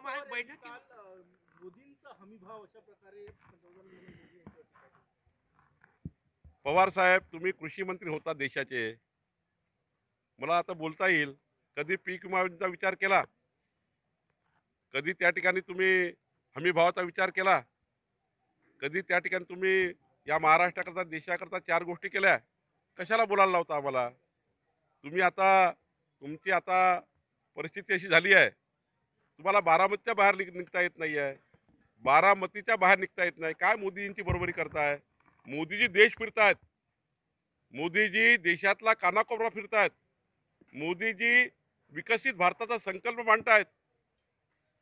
बैठकीत मोदींचा हमीभाव अशा प्रकारे पंतप्रधान नरेंद्र मोदी यांच्यावर टीका केली. पवार साहेब, तुम्ही कृषी मंत्री होता देशाचे. मला आता बोलता येईल, कधी पीक विम्याचा विचार केला? कधी त्या ठिकाणी तुम्ही हमीभावाचा विचार केला? कधी त्या ठिकाणी तुम्ही या महाराष्ट्राकरता देशाकरता चार गोष्टी केल्या? कशाला बोलायला लावता आम्हाला? तुम्ही आता तुमची आता परिस्थिती अशी झाली आहे, तुम्हाला बारामतीच्या बाहेर निघता येत नाही आहे. बारामतीच्या बाहेर निघता येत नाही. काय मोदींची बरोबरी करताय? मोदीजी देश फिरतायत. मोदीजी देशातला कानाकोपरा फिरतायत. मोदीजी विकसित भारताचा संकल्प मांडतायत.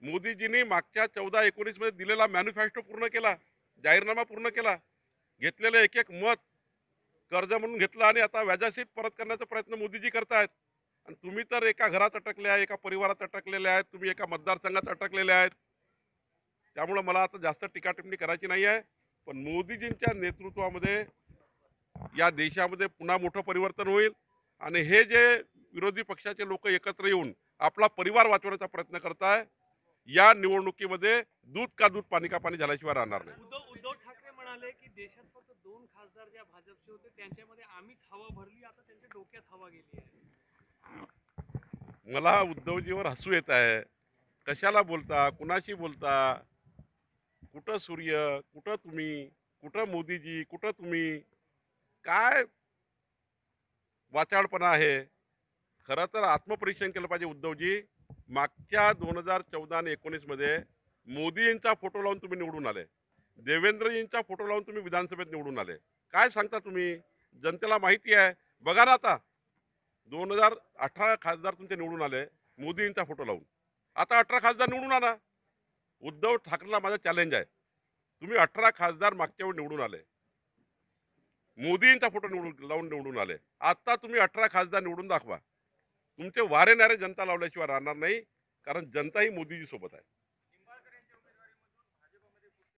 मोदीजींनी मागच्या 14-19 मध्ये दिलेला मॅनिफेस्टो पूर्ण केला, जाहीरनामा पूर्ण केला. घेतलेलं एक एक मत कर्ज म्हणून घेतलं आणि आता व्याजासहित परत करण्याचा प्रयत्न मोदीजी करतायत. आणि तुम्ही तर एका घरात अटकले आहे, एका परिवारात अटकलेले आहेत, तुम्ही एका मतदारसंघात अटकलेले आहेत. त्यामुळे मला आता जास्त टीकाटिप्पणी करायची नाही आहे. पण मोदीजींच्या नेतृत्वामध्ये या देशामध्ये पुन्हा मोठं परिवर्तन होईल आणि हे जे विरोधी पक्षाचे लोक एकत्र येऊन आपला परिवार वाचवण्याचा प्रयत्न करताय, या निवडणुकीमध्ये दूध का दूध पाणी का पाणी झाल्याशिवाय राहणार नाही. उद्धव ठाकरे म्हणाले की देशात फक्त 2 खासदार ज्या भाजपचे होते त्यांच्यामध्ये आम्हीच हवा भरली, आता त्यांच्या डोक्यात हवा गेली आहे. मला उद्धवजीवर हसू येत आहे. कशाला बोलता, कुणाशी बोलता? कुठं सूर्य, कुठं तुम्ही, कुठं मोदीजी, कुठं तुम्ही? काय वाचाळपणा आहे? खरं तर आत्मपरीक्षण केलं पाहिजे उद्धवजी. मागच्या 2014 आणि 19 मध्ये मोदींचा फोटो लावून तुम्ही निवडून आले, देवेंद्रजींचा फोटो लावून तुम्ही विधानसभेत निवडून आले. काय सांगता तुम्ही? जनतेला माहिती आहे. बघा ना, आता 2018 खासदार तुमचे निवडून आले मोदींचा फोटो लावून. आता 18 खासदार निवडून आणा. उद्धव ठाकरेला माझा चॅलेंज आहे. तुम्ही 18 खासदार मागच्या वेळी निवडून आले, मोदींचा फोटो लावून निवडून आले. आता तुम्ही 18 खासदार निवडून दाखवा. तुमचे वारे नारे जनता लावल्याशिवाय राहणार नाही, कारण जनता ही मोदीजी सोबत आहे.